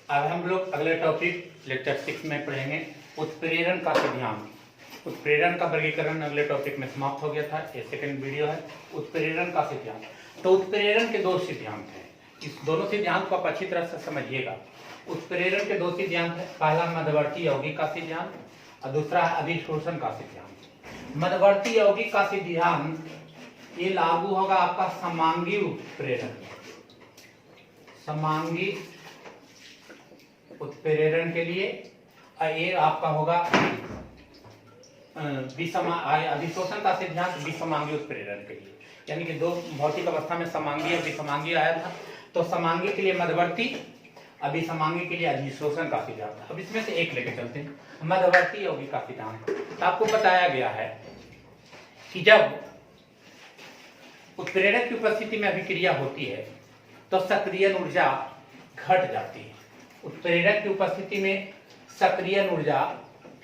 अब हम लोग अगले टॉपिक लेक्चर 6 में पढ़ेंगे उत्प्रेरण का सिद्धांत। उत्प्रेरण का वर्गीकरण अगले टॉपिक में समाप्त हो गया था। ये सेकंड वीडियो है उत्प्रेरण का सिद्धांत। तो उत्प्रेरण के दो सिद्धांत हैं, इस दोनों सिद्धांत को आप अच्छी तरह से समझिएगा। उत्प्रेरण के दो सिद्धांत है, पहला मध्यवर्ती यौगिक का सिद्धांत और दूसरा है अधिशोषण का सिद्धांत। मध्यवर्ती यौगिक का सिद्धांत ये लागू होगा आपका समांगी उत्प्रेरण, समांगी उत्प्रेरण के लिए। ये आपका होगा अधिशोषण का सिद्धांत विसमांगी उत्प्रेरण के लिए, यानी कि दो भौतिक अवस्था में समांगी और विसमांगी आया था। तो समांगी के लिए मध्यवर्ती, अभिसमांगी के लिए अधिशोषण का सिद्धांत। अब इसमें से एक लेके चलते हैं, मध्यवर्ती यौगिक का सिद्धांत। तो आपको बताया गया है कि जब उत्प्रेरक की उपस्थिति में अभिक्रिया होती है तो सक्रियण ऊर्जा घट जाती है। उत्प्रेरक की उपस्थिति में सक्रियण ऊर्जा,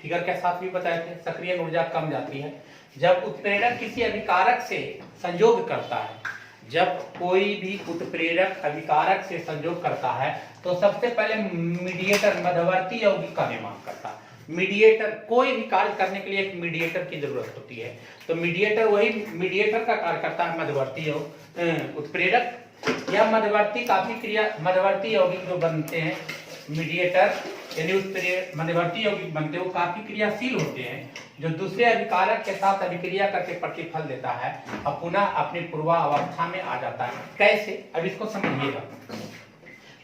फिगर के साथ भी बताए थे, सक्रियण ऊर्जा कम जाती है। जब उत्प्रेरक किसी अभिकारक से संयोग करता है, जब कोई भी उत्प्रेरक अभिकारक से संयोग करता है तो सबसे पहले मीडिएटर मध्यवर्ती यौगिक का निर्माण करता है। मीडिएटर, कोई भी कार्य करने के लिए एक मीडिएटर की जरूरत होती है, तो मीडिएटर वही मीडिएटर का कार्य करता है मध्यवर्ती उत्प्रेरक या मध्यवर्ती काफी क्रिया। मध्यवर्ती यौगिक जो बनते हैं मीडिएटर यानी उत्प्रेरक मध्यवर्ती यौगिक बनते हैं, वो काफी क्रियाशील होते हैं, जो दूसरे अभिकारक के साथ अभिक्रिया करके प्रतिफल देता है और पुनः अपनी पूर्वावस्था में आ जाता है। कैसे, अब इसको समझिएगा।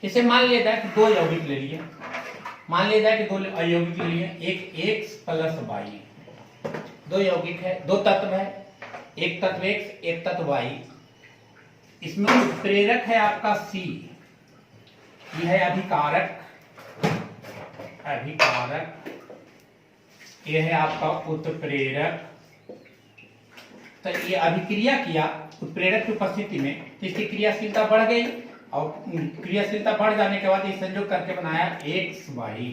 जैसे मान लिया जाए कि दो यौगिक ले लिए, मान लिया जाए कि दो यौगिक ले लिए, एक X प्लस Y, दो यौगिक है, दो तत्व है, एक तत्व X एक तत्व Y। इसमें उत्प्रेरक है आपका C, यह है अभिकारक, अभिकारक यह है आपका उत्प्रेरक। तो ये अभिक्रिया किया उत्प्रेरक की उपस्थिति में, तो इसकी क्रियाशीलता बढ़ गई और क्रियाशीलता बढ़ जाने के बाद ये संयोग करके बनाया XY,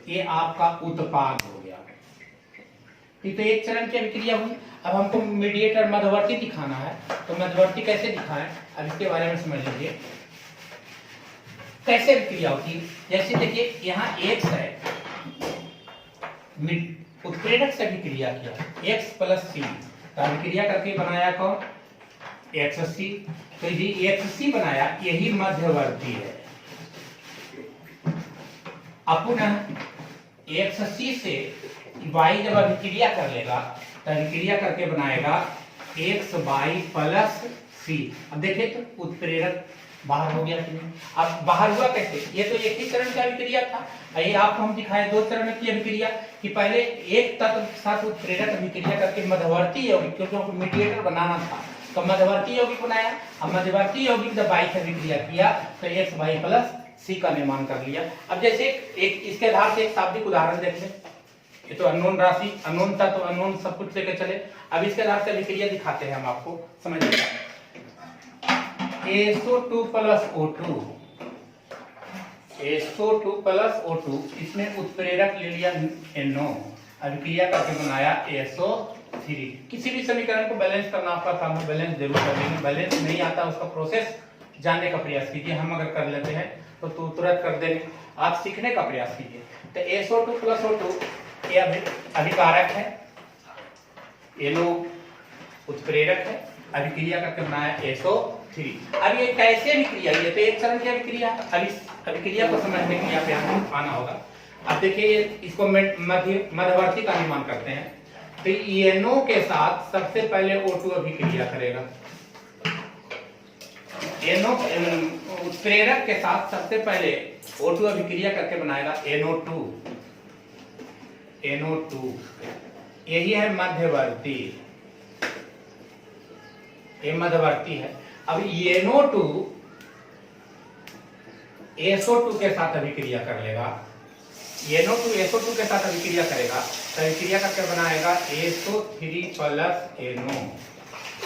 ये आपका उत्पाद हो गया। तो एक चरण की अभिक्रिया हुई। अब हमको मीडिएटर मध्यवर्ती दिखाना है, तो मध्यवर्ती कैसे दिखाएं, अब इसके बारे में समझ लीजिए कैसे अभिक्रिया होती है। जैसे देखिए यहाँ X है, उत्प्रेरक से अभिक्रिया किया X प्लस C, तो अभिक्रिया करके बनाया कौन, XC। तो ये XC बनाया, यही मध्यवर्ती है। अब पुनः XC से Y जब अभिक्रिया कर लेगा तो अभिक्रिया करके बनाएगा XY प्लस C। अब देखिए तो उत्प्रेरक बाहर हो गया कि नहीं। अब बाहर हुआ कैसे, ये तो एक ही चरण का अभिक्रिया था, ये आपको हम दिखाए दो चरण की अभिक्रिया कि पहले एक तत्व के साथ उत्प्रेरक अभिक्रिया करके मध्यवर्ती यौगिक, क्योंकि मीडिएटर बनाना था तो मध्यवर्ती यौगिक बनाया। अब मध्यवर्ती यौगिक जब Y से अभिक्रिया किया तो XY प्लस C का निर्माण कर लिया। अब जैसे एक इसके आधार से एक शाब्दिक उदाहरण देख लें, ये तो अननोन राशि, अननोन तत्व, अननोन सब कुछ लेकर चले। अब इसके आधार से अभिक्रिया दिखाते हैं हम आपको, समझिएगा। SO2 plus O2, SO2 plus O2, इसमें उत्प्रेरक ले लिया NO, अभिक्रिया करके बनाया SO3। किसी भी समीकरण को बैलेंस करना आपका काम है, बैलेंस जरूर कर लेंगे। बैलेंस नहीं आता उसका प्रोसेस जानने का प्रयास कीजिए, हम अगर कर लेते हैं तो तुरंत कर देंगे, आप सीखने का प्रयास कीजिए। तो SO2 प्लस O2 ये अभिकारक है, NO उत्प्रेरक है, अभिक्रिया करके बनाया SO3। अब ये कैसे अभिक्रिया, ये तो एक चरण की अभिक्रिया, अब इस अभिक्रिया को समझने के लिए यहाँ पे हमें आना होगा। अब देखिए इसको मध्यवर्ती का निर्माण करते हैं, तो NO के साथ सबसे पहले O2 अभिक्रिया करेगा। NO उत्प्रेरक के साथ सबसे पहले O2 अभिक्रिया करके बनाएगा NO2, NO2, यही है मध्यवर्ती, ये मध्यवर्ती है। अब NO2 SO2 के साथ अभिक्रिया कर लेगा, NO2 SO2 के साथ अभिक्रिया करेगा, तो अभिक्रिया करके बनाएगा SO3 प्लस NO।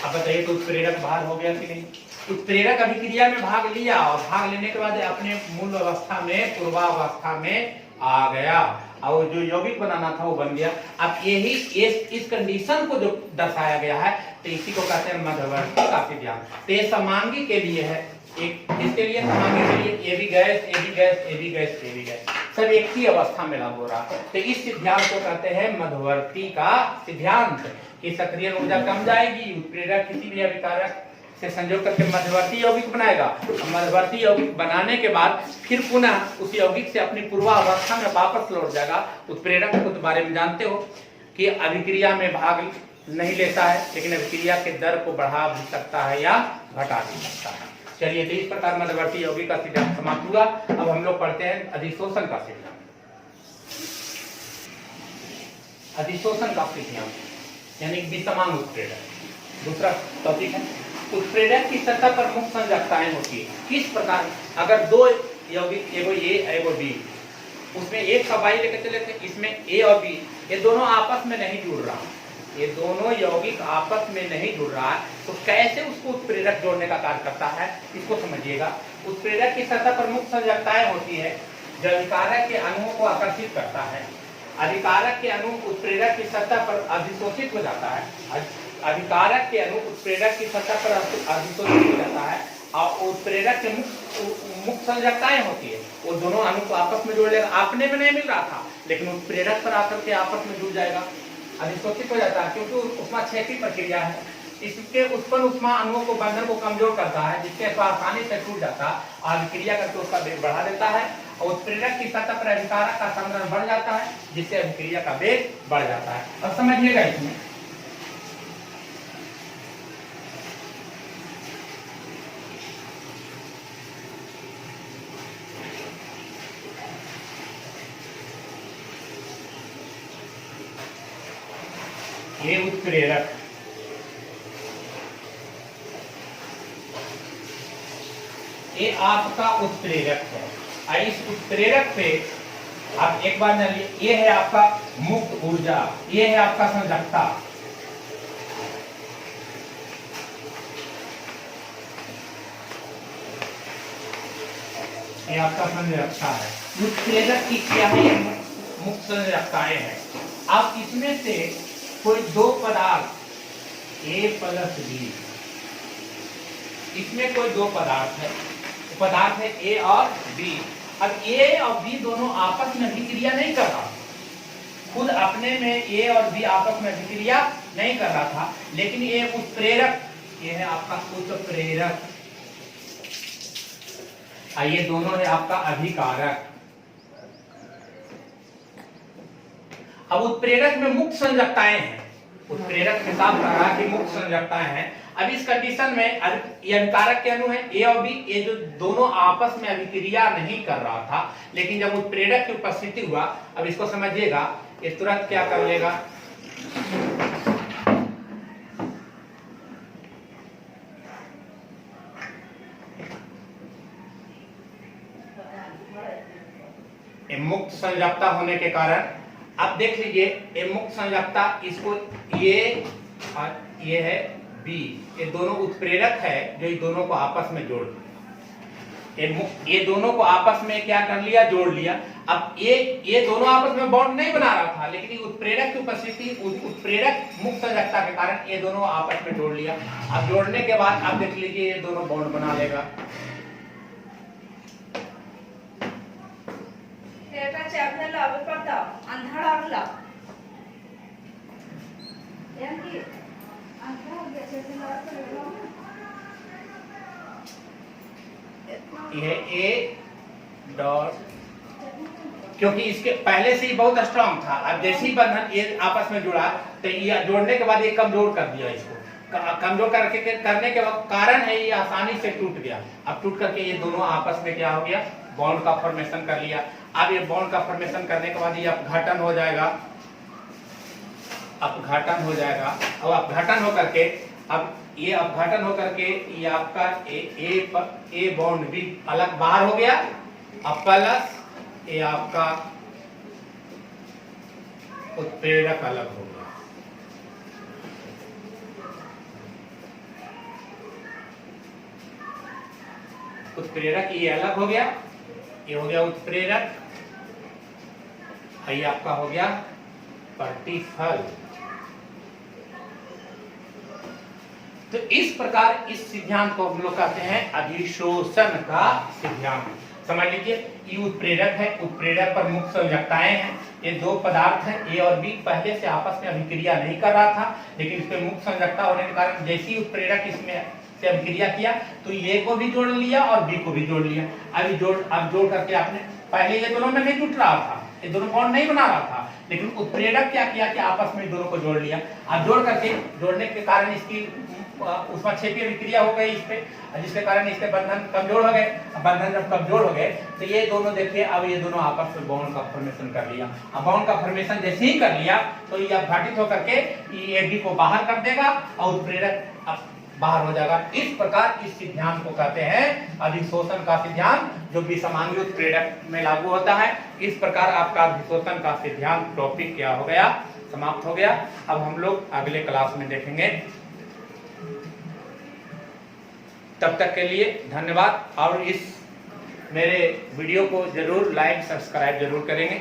अब बताइए तो उत्प्रेरक बाहर हो गया कि नहीं। उत्प्रेरक अभिक्रिया में भाग लिया और भाग लेने के बाद अपने मूल अवस्था में, पूर्वावस्था में आ गया और जो यौगिक बनाना था वो बन गया। अब यही इस कंडीशन को जो दर्शाया गया है तो इसी को कहते हैं मध्यवर्ती का सिद्धांत। तो ये समांगी के लिए है, एक इसके लिए आगे के लिए ए भी गैस, ए भी गैस, ए भी गैस, ए भी गैस, सब एक ही अवस्था में लागू हो रहा है। तो इस सिद्धांत को कहते हैं मध्यवर्ती का सिद्धांत, कि सक्रिय ऊर्जा कम जाएगी, उत्प्रेरक किसी भी अभिकारक से संयोग करके मध्यवर्ती यौगिक बनाएगा। मध्यवर्ती यौगिक बनाने के बाद फिर पुनः उस यौगिक से अपनी पूर्वावस्था में वापस लौट जाएगा। उत्प्रेरक को तो बारे में जानते हो कि अभिक्रिया में भाग नहीं लेता है, लेकिन अभिक्रिया के दर को बढ़ा भी सकता है या घटा भी सकता है। चलिए, तो इस प्रकार मध्यवर्ती यौगिक का सिद्धांत समाप्त हुआ। अब हम लोग पढ़ते हैं अधिशोषण का सिद्धांत। अधिशोषण का सिद्धांत यानी विषमान उत्प्रेरक। दूसरा टॉपिक है उत्प्रेरक की सतह पर मुक्त संयोजकताएं होती है। किस प्रकार, अगर दो यौगिक, एगो ए एगो बी, उसमें एक का बाई लेकर चले थे, इसमें ए और बी ये दोनों आपस में नहीं जुड़ रहा, ये दोनों यौगिक आपस में नहीं जुड़ रहा है, तो कैसे उसको उत्प्रेरक जोड़ने का कार्य करता है, इसको समझिएगा। उत्प्रेरक की सतह पर मुक्त संयोजकताएं होती है जो अभिकारक के अणुओं को आकर्षित करता है। अभिकारक के अणु उत्प्रेरक की सतह पर अधिशोषित हो जाता है। अभिकारक के अणु उत्प्रेरक की सतह पर अधिशोषित हो जाता है और उत्प्रेरक के मुक्त संयोजकताएं होती है, वो दोनों अणु को आपस में जोड़ लेगा। अपने में नहीं मिल रहा था, लेकिन उत्प्रेरक पर आकर के आपस में जुड़ जाएगा, अधिशोषित हो जाता है, क्योंकि उष्मा क्षैतिज प्रक्रिया है। इसके उत्पन्न उष्मा अणुओं को बंधन को कमजोर करता है, जिसके आसानी से टूट जाता है और अभिक्रिया करके उसका वेग बढ़ा देता है। और उत्प्रेरक की सतह पर अभिकारक का संग्रहण बढ़ जाता है, जिससे अभिक्रिया का वेग बढ़ जाता है। अब समझिएगा इसमें ये उत्प्रेरक, ये आपका उत्प्रेरक है। और इस उत्प्रेरक पे आप एक बार जानिए, ये है आपका मुक्त ऊर्जा, ये है आपका संयोजकता। ये आपका संयोजकता है। उत्प्रेरक की क्या है? मुक्त संयोजकताएं हैं। आप इसमें से कोई दो पदार्थ A प्लस B, इसमें कोई दो पदार्थ है A और B। अब A और B दोनों आपस में अभिक्रिया नहीं कर रहा, खुद अपने में A और B आपस में अभिक्रिया नहीं कर रहा था, लेकिन ये उत्प्रेरक, ये है आपका उत्प्रेरक, ये दोनों है आपका अभिकारक। अब उत्प्रेरक में मुक्त संयोजकताएं हैं, उत्प्रेरक में साफ कर रहा है कि मुक्त संयोजकताएं हैं। अब इस कंडीशन में ये अभिकारक के अणु है ए और बी, ये जो दोनों आपस में अभिक्रिया नहीं कर रहा था, लेकिन जब उत्प्रेरक की उपस्थिति हुआ, अब इसको समझिएगा, ये तुरंत क्या कर लेगा, ये मुक्त संयोजकता होने के कारण, अब देख लीजिए, ये मुक्त संयोजकता, इसको ये और ये है बी, ये दोनों उत्प्रेरक है जो ये दोनों को आपस में जोड़ दिया। ये दोनों को आपस में क्या कर लिया, जोड़ लिया। अब ये दोनों आपस में बॉन्ड नहीं बना रहा था, लेकिन उत्प्रेरक की उपस्थिति, उत्प्रेरक मुक्त संयोजकता के कारण ये दोनों आपस में जोड़ लिया। अब जोड़ने के बाद आप देख लीजिए, ये दोनों बॉन्ड बना लेगा। ये ए डॉट, क्योंकि इसके पहले से ही बहुत स्ट्रांग था, अब जैसे ही बंधन ये आपस में जुड़ा, तो ये जोड़ने के बाद ये कमजोर कर दिया, इसको कमजोर करने के कारण है ये आसानी से टूट गया। अब टूट करके ये दोनों आपस में क्या हो गया, बॉन्ड का फॉर्मेशन कर लिया। अब ये बॉन्ड का फॉर्मेशन करने के बाद ये अपघटन हो जाएगा, अपघटन हो जाएगा। अब अपघटन होकर के, अब ये अपघटन होकर के ये आपका ए बॉन्ड भी अलग बाहर हो गया, अब प्लस ये आपका उत्प्रेरक अलग हो गया। उत्प्रेरक ये अलग हो गया, ये हो गया उत्प्रेरक, ये आपका हो गया प्रतिफल। तो इस प्रकार इस सिद्धांत को हम लोग कहते हैं अधिशोषण का सिद्धांत। समझ लीजिए, ये उत्प्रेरक है, उत्प्रेरक पर मुक्त संयोजकताएं हैं। ये दो पदार्थ हैं ए और बी, पहले से आपस में अभिक्रिया नहीं कर रहा था, लेकिन इस पे मुक्त संयोजकता होने के कारण जैसे ही उत्प्रेरक इसमें से अभिक्रिया किया तो ए को भी जोड़ लिया और बी को भी जोड़ लिया। अब जोड़ करके आपने, पहले ये दोनों में नहीं जुट रहा था, ये दोनों बॉन्ड नहीं बना रहा था, लेकिन उत्प्रेरक क्या किया कि आपस में दोनों को जोड़ लिया। अब जोड़ करके, जोड़ने के कारण इसकी उष्माक्षेपीय अभिक्रिया हो गई इस पे, जिसके कारण इसके बंधन कमजोर हो गए। बंधन जब कमजोर हो गए तो ये दोनों देखिए, अब ये दोनों आपस में बॉन्ड का फॉर्मेशन कर लिया। अब बॉन्ड का फॉर्मेशन जैसे ही कर लिया तो ये अपघटित होकर के ए बी को बाहर कर देगा और उत्प्रेरक अब बाहर हो जाएगा। इस प्रकार इस सिद्धांत को कहते हैं अधिशोषण का सिद्धांत, जो विषमांगी उत्प्रेरक में लागू होता है। इस प्रकार आपका अधिशोषण का सिद्धांत टॉपिक क्या हो गया, समाप्त हो गया। अब हम लोग अगले क्लास में देखेंगे। तब तक के लिए धन्यवाद, और इस मेरे वीडियो को जरूर लाइक सब्सक्राइब जरूर करेंगे।